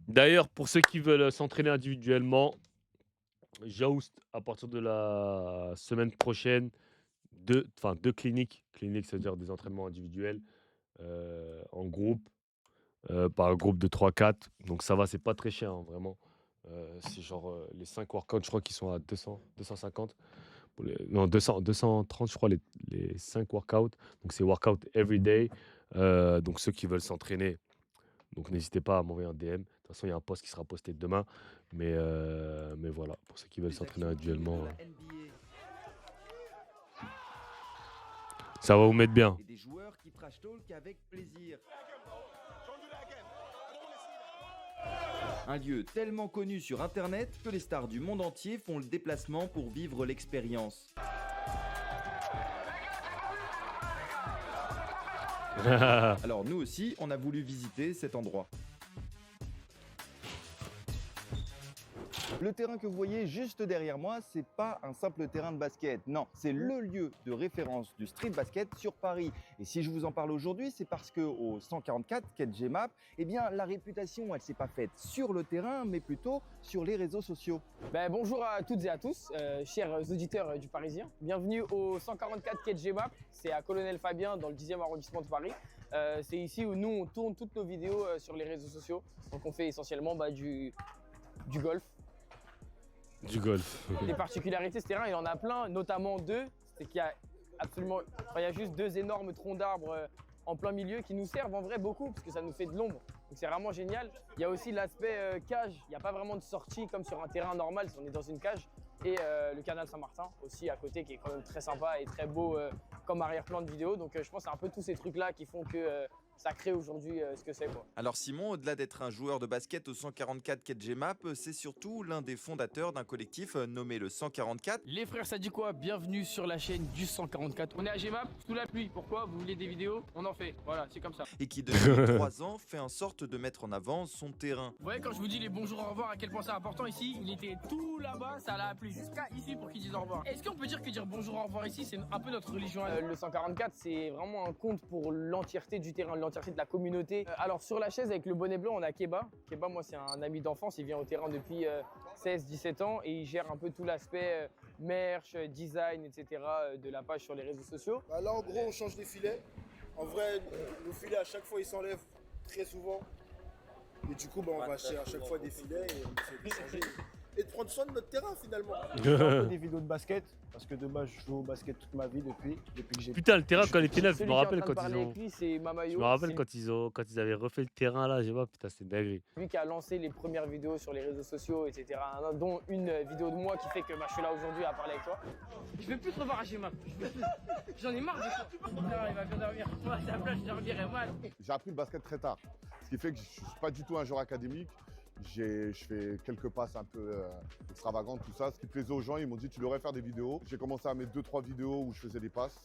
D'ailleurs, pour ceux qui veulent s'entraîner individuellement, Jaoust, à partir de la semaine prochaine, 2 cliniques. Cliniques, c'est-à-dire des entraînements individuels, en groupe, par groupe de 3-4. Donc ça va, c'est pas très cher, hein, vraiment. C'est genre, les 5 workouts, je crois qu'ils sont à 200-250. Pour les non, 230, je crois, les 5 workouts. Donc c'est workout every day. Donc ceux qui veulent s'entraîner, donc n'hésitez pas à m'envoyer un DM. De toute façon, il y a un post qui sera posté demain. Mais voilà, pour ceux qui veulent Les s'entraîner actions clés individuellement, de la NBA ça va vous mettre bien. et des joueurs qui trash talk avec plaisir. Un lieu tellement connu sur internet que les stars du monde entier font le déplacement pour vivre l'expérience. Alors nous aussi, on a voulu visiter cet endroit. Le terrain que vous voyez juste derrière moi, c'est pas un simple terrain de basket. Non, c'est le lieu de référence du street basket sur Paris. Et si je vous en parle aujourd'hui, c'est parce que au 144 quai de Gemap, eh bien la réputation, elle s'est pas faite sur le terrain, mais plutôt sur les réseaux sociaux. Bonjour à toutes et à tous, chers auditeurs du Parisien. Bienvenue au 144 quai de Gemap. C'est à Colonel Fabien dans le 10e arrondissement de Paris. C'est ici où nous on tourne toutes nos vidéos sur les réseaux sociaux. Donc on fait essentiellement du golf. Du golf. Les particularités de ce terrain, il y en a plein, notamment deux. C'est qu'il y a il y a juste deux énormes troncs d'arbres en plein milieu qui nous servent en vrai beaucoup parce que ça nous fait de l'ombre. Donc c'est vraiment génial. Il y a aussi l'aspect cage. Il n'y a pas vraiment de sortie comme sur un terrain normal si on est dans une cage. Et le canal Saint-Martin aussi à côté qui est quand même très sympa et très beau comme arrière-plan de vidéo. Donc je pense que c'est un peu tous ces trucs-là qui font que ça crée aujourd'hui ce que c'est, quoi. Alors Simon, au-delà d'être un joueur de basket au 144 quai de Gemap, c'est surtout l'un des fondateurs d'un collectif nommé le 144. Les frères, ça dit quoi? Bienvenue sur la chaîne du 144. On est à Gemap, sous la pluie. Pourquoi? Vous voulez des vidéos? On en fait. Voilà, c'est comme ça. Et qui depuis 3 ans fait en sorte de mettre en avant son terrain. Vous voyez, quand je vous dis les bonjours au revoir, à quel point c'est important ici, il était tout là-bas, ça l'a appelé jusqu'à ici pour qu'ils disent au revoir. Est-ce qu'on peut dire que dire bonjour au revoir ici, c'est un peu notre religion? Le 144, c'est vraiment un compte pour l'entièreté du terrain, l'entièreté de la communauté. Alors sur la chaise avec le bonnet blanc, on a Keba. Keba, moi, c'est un ami d'enfance, il vient au terrain depuis 16-17 ans et il gère un peu tout l'aspect merch, design, etc. De la page sur les réseaux sociaux. Bah là, en gros, on change les filets. En vrai, nos filets, à chaque fois, ils s'enlèvent très souvent. Et du coup, bah, on va acheter à chaque fois des filets et on essaie de changer. Et de prendre soin de notre terrain, finalement. Je fais un peu des vidéos de basket, parce que de base, je joue au basket toute ma vie depuis que j'ai... Putain, le terrain quand il était neuf, je Celui me qui est en rappelle train de quand parler ils ont. avec lui, c'est Mamayo. Je me rappelle C'est quand ils avaient refait le terrain là, j'ai pas, putain, c'est dingue. lui qui a lancé les premières vidéos sur les réseaux sociaux, etc. Dont une vidéo de moi qui fait que je suis là aujourd'hui à parler avec toi. Je veux plus te revoir à Gemap. J'en ai marre de toi. Non, il va bien dormir. Moi, à sa place, je dormirais mal. J'ai appris le basket très tard, ce qui fait que je ne suis pas du tout un joueur académique. Je fais quelques passes un peu extravagantes, tout ça. Ce qui plaisait aux gens, ils m'ont dit tu devrais faire des vidéos. J'ai commencé à mettre 2-3 vidéos où je faisais des passes.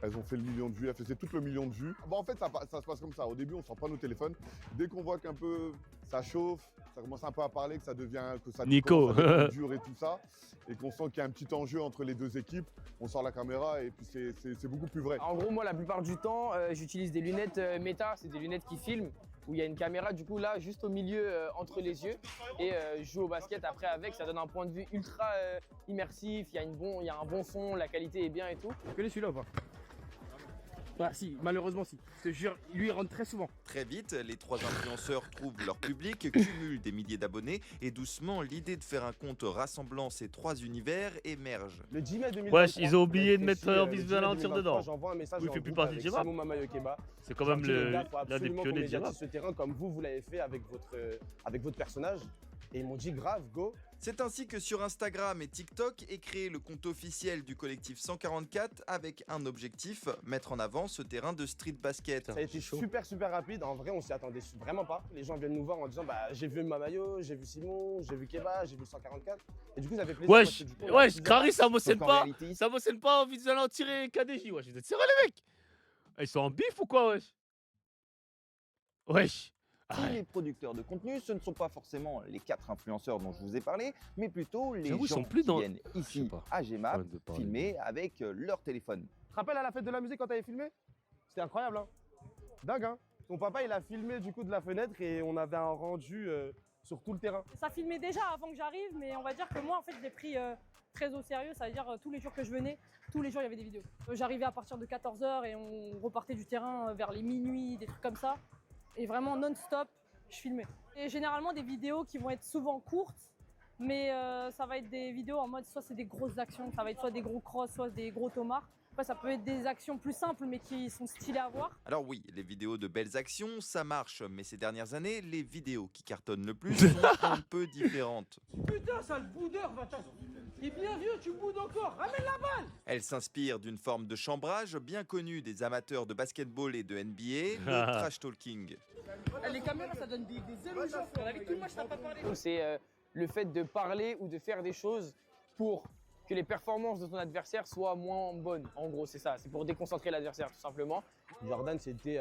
Elles ont fait le million de vues, elles faisaient tout le million de vues. Bon, en fait, ça se passe comme ça. Au début, on sort pas nos téléphones. Dès qu'on voit qu'un peu ça chauffe, ça commence un peu à parler, que ça devient, que ça Nico. commence à devenir dur et tout ça, et qu'on sent qu'il y a un petit enjeu entre les deux équipes, on sort la caméra et puis c'est beaucoup plus vrai. En gros, moi, la plupart du temps, j'utilise des lunettes Meta. C'est des lunettes qui filment, où il y a une caméra, du coup, là, juste au milieu, entre les yeux. Et je joue au basket après avec. Ça donne un point de vue ultra immersif. Il y a un bon son, la qualité est bien et tout. Tu connais celui-là ou pas? Ah si, malheureusement si. Je te jure, lui il rentre très souvent. Très vite, les 3 influenceurs trouvent leur public, cumulent des milliers d'abonnés et doucement, l'idée de faire un compte rassemblant ces 3 univers émerge. Le Gmail 2023. Wesh, ils ont oublié de mec, mettre si, un le visuel Gmail entier 2023, dedans. J'envoie un message Oui, il dans fait le plus groupe partie de avec Gemap. Simon Mamayo Keba. C'est quand Je leur même dis, les gars, faut l'un des absolument qu'on pionniers de médiatise Gemap. ce terrain comme vous l'avez fait avec votre personnage. Et ils m'ont dit grave, go. C'est ainsi que sur Instagram et TikTok est créé le compte officiel du collectif 144 avec un objectif, mettre en avant ce terrain de street basket. Ça a été super rapide. En vrai, on s'y attendait vraiment pas. Les gens viennent nous voir en disant bah j'ai vu Mamayo, j'ai vu Simon, j'ai vu Keba, j'ai vu le 144. Et du coup, ça fait plaisir. parce Wesh, que du coup, on a wesh, plusieurs- Crary, ça motionne Donc, en pas. réalité, Ça motionne pas en visuel en tiré KDJ. Wesh, vous êtes sérieux les mecs? Ils sont en bif ou quoi, wesh? Wesh. Si Ah, les producteurs de contenu, ce ne sont pas forcément les 4 influenceurs dont je vous ai parlé, mais plutôt les J'avoue, ils gens sont plus qui dans- viennent Je ici sais pas. à Gemap Fan de parler. filmer avec leur téléphone. Tu te rappelles à la fête de la musique quand t'avais filmé? C'était incroyable, hein? Dingue, hein? Ton papa, il a filmé du coup de la fenêtre et on avait un rendu sur tout le terrain. Ça filmait déjà avant que j'arrive, mais on va dire que moi, en fait, je l'ai pris très au sérieux. Ça veut dire tous les jours que je venais, tous les jours, il y avait des vidéos. J'arrivais à partir de 14 h et on repartait du terrain vers les minuit, des trucs comme ça. Et vraiment non-stop, je filmais. Et généralement, des vidéos qui vont être souvent courtes, mais ça va être des vidéos en mode soit c'est des grosses actions, ça va être soit des gros crosses, soit des gros tomards. Après, ça peut être des actions plus simples, mais qui sont stylées à voir. Alors oui, les vidéos de belles actions, ça marche, mais ces dernières années, les vidéos qui cartonnent le plus sont un peu différentes. Putain, sale boudeur, va t'es bien vieux, tu boudes encore, ramène la balle. Elles s'inspirent d'une forme de chambrage bien connue des amateurs de basketball et de NBA, le trash talking. Les caméras, ça donne des émotions. Avec tout le match, t'as pas parlé. C'est le fait de parler ou de faire des choses pour que les performances de ton adversaire soient moins bonnes. En gros, c'est ça. C'est pour déconcentrer l'adversaire, tout simplement. Jordan, c'était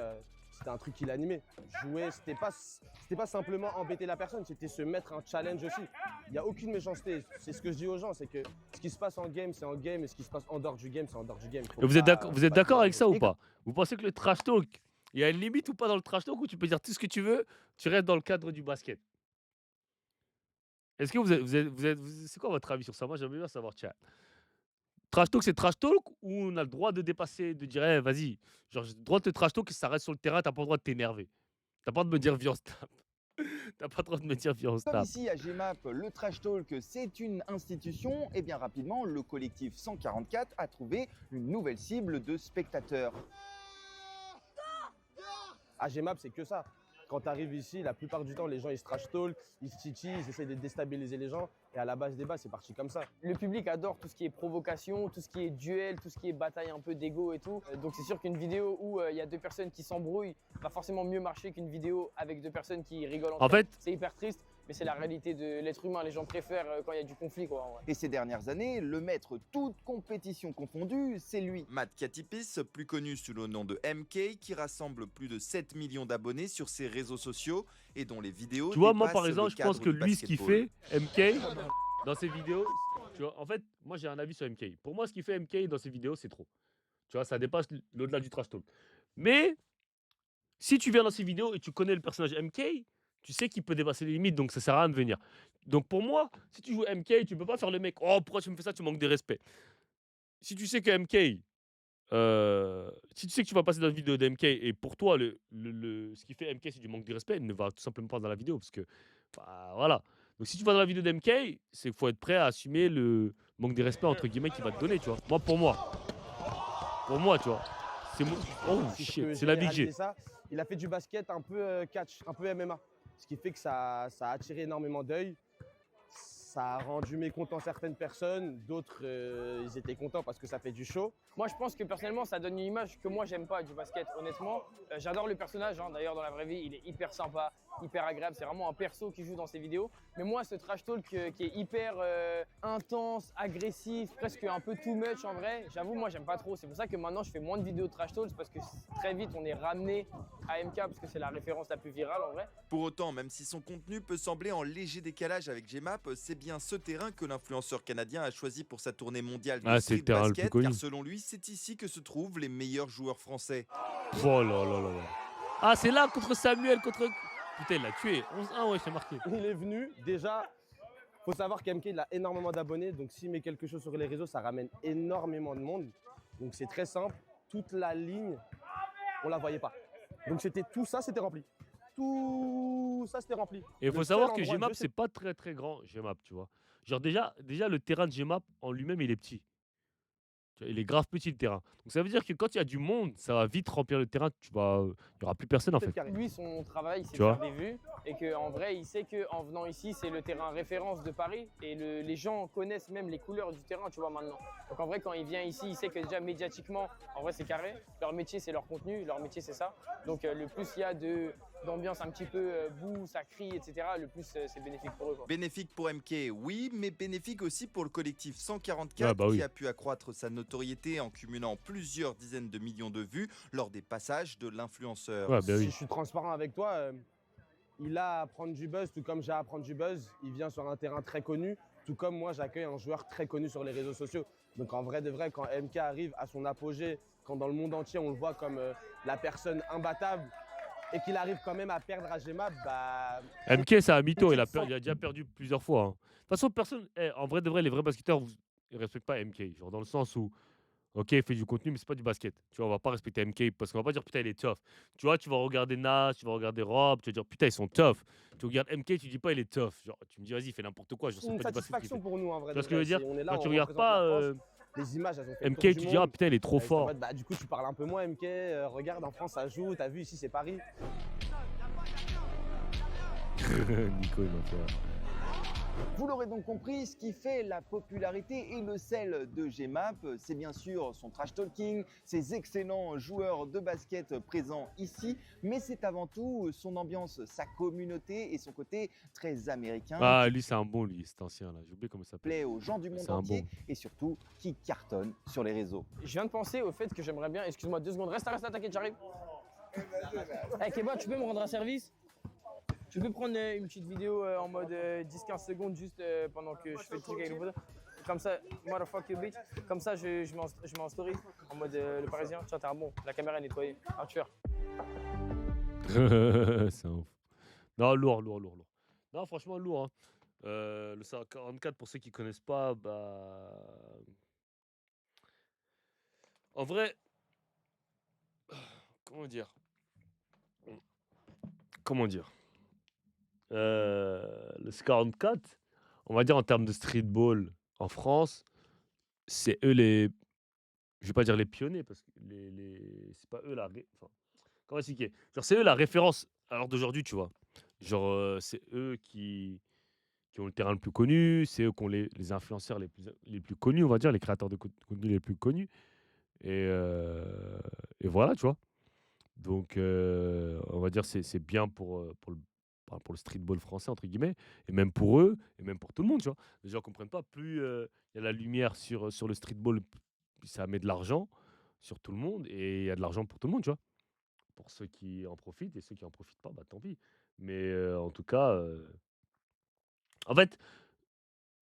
un truc qui l'animait. Jouer, c'était pas simplement embêter la personne, c'était se mettre un challenge aussi. Il n'y a aucune méchanceté. C'est ce que je dis aux gens, c'est que ce qui se passe en game, c'est en game, et ce qui se passe en dehors du game, c'est en dehors du game. Et vous êtes d'accord avec ça ou pas? Vous pensez que le trash talk, il y a une limite ou pas dans le trash talk où tu peux dire tout ce que tu veux, tu restes dans le cadre du basket? Est-ce que c'est quoi votre avis sur ça? Moi, j'aimerais bien savoir, chat. Trash talk, c'est trash talk ou on a le droit de dépasser, de dire, vas-y, genre, j'ai le droit de te trash talk et ça reste sur le terrain, t'as pas le droit de t'énerver. T'as pas le droit de me dire, viens, on se tape. T'as pas le droit de me dire, viens, on se Comme tape. ici à GMAP, le Trash Talk, c'est une institution, et bien rapidement, le collectif 144 a trouvé une nouvelle cible de spectateurs. À GMAP, c'est que ça. Quand tu arrives ici, la plupart du temps, les gens, ils se trash talk, ils se titillent, ils essaient de déstabiliser les gens. Et à la base des bases, c'est parti comme ça. Le public adore tout ce qui est provocation, tout ce qui est duel, tout ce qui est bataille un peu d'ego et tout. Donc c'est sûr qu'une vidéo où il y a deux personnes qui s'embrouillent va forcément mieux marcher qu'une vidéo avec deux personnes qui rigolent entre En fait, elles. C'est hyper triste, mais c'est la réalité de l'être humain. Les gens préfèrent quand il y a du conflit, quoi. En vrai. Et ces dernières années, le maître toute compétition confondue, c'est lui. Matt Katipis, plus connu sous le nom de MK, qui rassemble plus de 7 millions d'abonnés sur ses réseaux sociaux et dont les vidéos tu vois, moi, dépassent par le exemple, je pense cadre que du lui, ce qu'il basketball. fait, MK, dans ses vidéos, tu vois, en fait, moi, j'ai un avis sur MK. Pour moi, ce qu'il fait MK dans ses vidéos, c'est trop. Tu vois, ça dépasse l'au-delà du trash talk. Mais, si tu viens dans ses vidéos et tu connais le personnage MK, tu sais qu'il peut dépasser les limites, donc ça sert à rien de venir. Donc pour moi, si tu joues MK, tu peux pas faire le mec, oh pourquoi tu me fais ça, tu manques de respect. Si tu sais que MK, si tu sais que tu vas passer dans une vidéo de MK et pour toi, ce qui fait MK, c'est du manque de respect, ne va tout simplement pas dans la vidéo parce que, bah, voilà. Donc si tu vas dans la vidéo d'MK, c'est qu'il faut être prêt à assumer le manque de respect entre guillemets qu'il va te donner, tu vois. Moi, pour moi, tu vois. C'est mon... Oh Si je shit, peux c'est la big généraliser G. ça, il a fait du basket un peu catch, un peu MMA. Ce qui fait que ça a attiré énormément d'œil. Ça a rendu mécontent certaines personnes, d'autres ils étaient contents parce que ça fait du show. Moi, je pense que personnellement, ça donne une image que moi, j'aime pas du basket. Honnêtement, j'adore le personnage. D'ailleurs, dans la vraie vie, il est hyper sympa, hyper agréable. C'est vraiment un perso qui joue dans ses vidéos. Mais moi, ce trash talk qui est hyper intense, agressif, presque un peu too much en vrai, j'avoue, moi, j'aime pas trop. C'est pour ça que maintenant, je fais moins de vidéos de trash talk parce que très vite, on est ramené à MK parce que c'est la référence la plus virale en vrai. Pour autant, même si son contenu peut sembler en léger décalage avec GMAP, c'est bien ce terrain que l'influenceur canadien a choisi pour sa tournée mondiale de Ah, c'est street le terrain le basket, plus connu. car selon lui, c'est ici que se trouvent les meilleurs joueurs français. Oh là là là là. Ah, c'est là contre Samuel, contre... Putain, il l'a tué. 11-1, ouais, c'est marqué. Il est venu, déjà, faut savoir qu'MK il a énormément d'abonnés, donc s'il met quelque chose sur les réseaux, ça ramène énormément de monde. Donc c'est très simple, toute la ligne, on la voyait pas. Donc c'était tout ça, c'était rempli. Tout ça, c'était rempli. Et il faut Le savoir seul que endroit, GMAP, je sais- c'est pas très très grand, GMAP, tu vois. Genre déjà le terrain de GMAP en lui-même, il est petit. Tu vois, il est grave petit le terrain. Donc ça veut dire que quand il y a du monde, ça va vite remplir le terrain. Il n'y aura plus personne en c'est le fait. carré. Lui, son travail, c'est Tu de faire vois. des vues et qu'en vrai, il sait qu'en venant ici, c'est le terrain référence de Paris et les gens connaissent même les couleurs du terrain, tu vois, maintenant. Donc en vrai, quand il vient ici, il sait que déjà médiatiquement, en vrai, c'est carré. Leur métier, c'est leur contenu, leur métier, c'est ça. Donc le plus il y a d'ambiance un petit peu boue, ça crie, etc., le plus c'est bénéfique pour eux, quoi. Bénéfique pour MK, oui, mais bénéfique aussi pour le collectif 144 Ah bah oui. qui a pu accroître sa notoriété en cumulant plusieurs dizaines de millions de vues lors des passages de l'influenceur. Ouais, bah Si oui. je suis transparent avec toi, il a à prendre du buzz, tout comme j'ai à prendre du buzz. Il vient sur un terrain très connu, tout comme moi j'accueille un joueur très connu sur les réseaux sociaux. Donc en vrai de vrai, quand MK arrive à son apogée, quand dans le monde entier on le voit comme la personne imbattable, et qu'il arrive quand même à perdre à Gemap, bah. MK, c'est un mytho, tu il a, te sens- il a déjà perdu plusieurs fois, hein. De toute façon, personne. En vrai de vrai, les vrais basketteurs, ils respectent pas MK. Genre dans le sens où, ok, il fait du contenu, mais c'est pas du basket. Tu vois, on va pas respecter MK parce qu'on va pas dire putain, il est tough. Tu vois, tu vas regarder Nas, tu vas regarder Rob, tu vas dire putain, ils sont tough. Tu regardes MK, tu dis pas il est tough. Genre, tu me dis vas-y, il fait n'importe quoi. Genre, C'est c'est une pas du basket qu'il satisfaction fait. pour nous en vrai Tu vois de ce que je veux vrai. dire? On est là, Quand tu on regardes représente la pas France. Les images, elles ont fait le MK, tour tu du dis ah monde. putain, il est trop J'étais en fort. mode, bah, du coup, tu parles un peu moins, MK. Regarde, en France, ça joue. T'as vu, ici, c'est Paris. Nico, il m'a fait rire. Vous l'aurez donc compris, ce qui fait la popularité et le sel de Gemap, c'est bien sûr son trash talking, ses excellents joueurs de basket présents ici, mais c'est avant tout son ambiance, sa communauté et son côté très américain Ah, qui lui, c'est un bon, lui, cet ancien là. J'ai oublié comment il s'appelle. plaît aux gens du monde C'est un entier bon. et surtout qui cartonne sur les réseaux. Je viens de penser au fait que j'aimerais bien. Excuse-moi 2 secondes. Reste, t'inquiète, j'arrive. Hey Keba, tu peux me rendre un service? Tu peux prendre une petite vidéo en mode 10-15 secondes juste pendant que je fais le truc avec le photo. Comme ça, motherfucker bitch. Comme ça, je mets en story en mode le parisien. Tiens, t'es un bon. La caméra est nettoyée. Un tueur. C'est un ouf. Non, lourd, lourd, lourd, lourd. Non, franchement, lourd, hein. Le 144, pour ceux qui connaissent pas, bah. En vrai, comment dire? Comment dire? Le 44, on va dire en termes de streetball en France, c'est eux les. Je vais pas dire les pionniers, parce que c'est pas eux enfin, comment expliquer? Genre, c'est eux la référence à l'heure d'aujourd'hui, tu vois. Genre, c'est eux qui ont le terrain le plus connu, c'est eux qui ont les influenceurs les plus connus, on va dire, les créateurs de contenu les plus connus. Et voilà, tu vois. Donc, on va dire c'est bien pour le streetball français, entre guillemets, et même pour eux, et même pour tout le monde, tu vois. Les gens ne comprennent pas, plus il y a la lumière sur le streetball, plus ça met de l'argent sur tout le monde, et il y a de l'argent pour tout le monde, tu vois. Pour ceux qui en profitent, et ceux qui en profitent pas, bah tant pis. Mais en tout cas, en fait,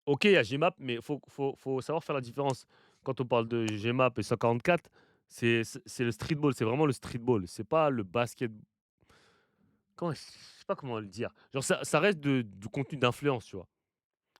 OK, il y a Gmap, mais faut savoir faire la différence. Quand on parle de Gmap et 144, c'est le streetball, c'est vraiment le streetball. C'est pas le basket. Je sais pas comment le dire. Genre, ça reste du contenu d'influence, tu vois.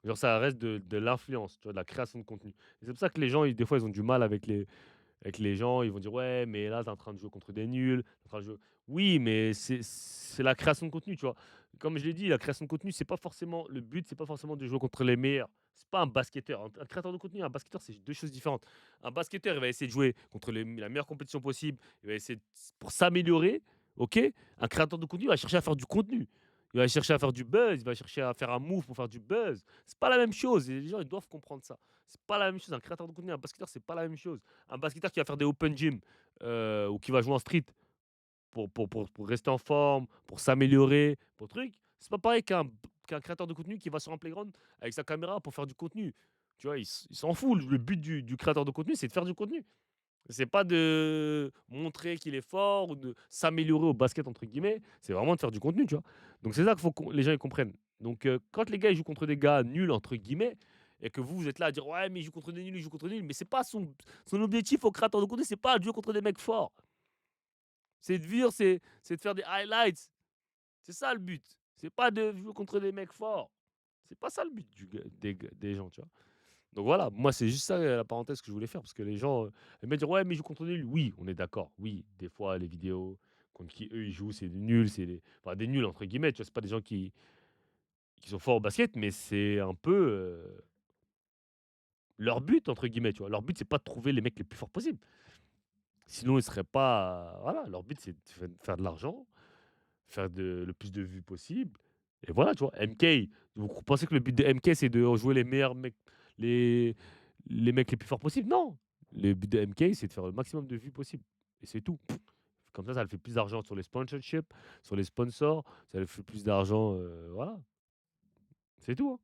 Genre, ça reste de l'influence, tu vois, de la création de contenu. Et c'est pour ça que les gens, des fois, ils ont du mal avec les gens. Ils vont dire, ouais, mais là, tu es en train de jouer contre des nuls. T'es en train de jouer. Oui, mais c'est la création de contenu, tu vois. Comme je l'ai dit, la création de contenu, c'est pas forcément le but, c'est pas forcément de jouer contre les meilleurs. C'est pas un basketteur. Un créateur de contenu et un basketteur, c'est deux choses différentes. Un basketteur, il va essayer de jouer contre la meilleure compétition possible. Il va essayer pour s'améliorer. OK? Un créateur de contenu va chercher à faire du contenu. Il va chercher à faire du buzz, il va chercher à faire un move pour faire du buzz. C'est pas la même chose. Et les gens, ils doivent comprendre ça. C'est pas la même chose. Un créateur de contenu, un basketteur, c'est pas la même chose. Un basketteur qui va faire des open gym ou qui va jouer en street pour rester en forme, pour s'améliorer, pour truc, c'est pas pareil qu'un créateur de contenu qui va sur un playground avec sa caméra pour faire du contenu. Tu vois, il s'en fout. Le but du créateur de contenu, c'est de faire du contenu. C'est pas de montrer qu'il est fort ou de s'améliorer au basket, entre guillemets. C'est vraiment de faire du contenu, tu vois. Donc c'est ça qu'il faut que les gens ils comprennent. Donc quand les gars ils jouent contre des gars nuls, entre guillemets, et que vous êtes là à dire ouais, mais il joue contre des nuls, il joue contre des nuls, mais c'est pas son objectif au créateur de contenu, c'est pas de jouer contre des mecs forts. C'est de vivre, c'est de faire des highlights. C'est ça le but. C'est pas de jouer contre des mecs forts. C'est pas ça le but des gens, tu vois. Donc voilà, moi c'est juste ça la parenthèse que je voulais faire parce que les gens aiment bien dire ouais mais ils jouent contre des nuls. Oui, on est d'accord. Oui, des fois les vidéos contre qui eux ils jouent c'est des nuls, enfin des nuls entre guillemets. Tu vois, c'est pas des gens qui sont forts au basket, mais c'est un peu leur but entre guillemets. Tu vois, leur but c'est pas de trouver les mecs les plus forts possibles. Sinon ils seraient pas voilà. Leur but c'est de faire de l'argent, faire le plus de vues possible. Et voilà, tu vois. MK, vous pensez que le but de MK c'est de jouer les meilleurs mecs, les les mecs les plus forts possibles? Non. Le but de MK, c'est de faire le maximum de vues possible. Et c'est tout. Comme ça le fait plus d'argent sur les sponsorships, sur les sponsors, ça lui fait plus d'argent, voilà. C'est tout, hein.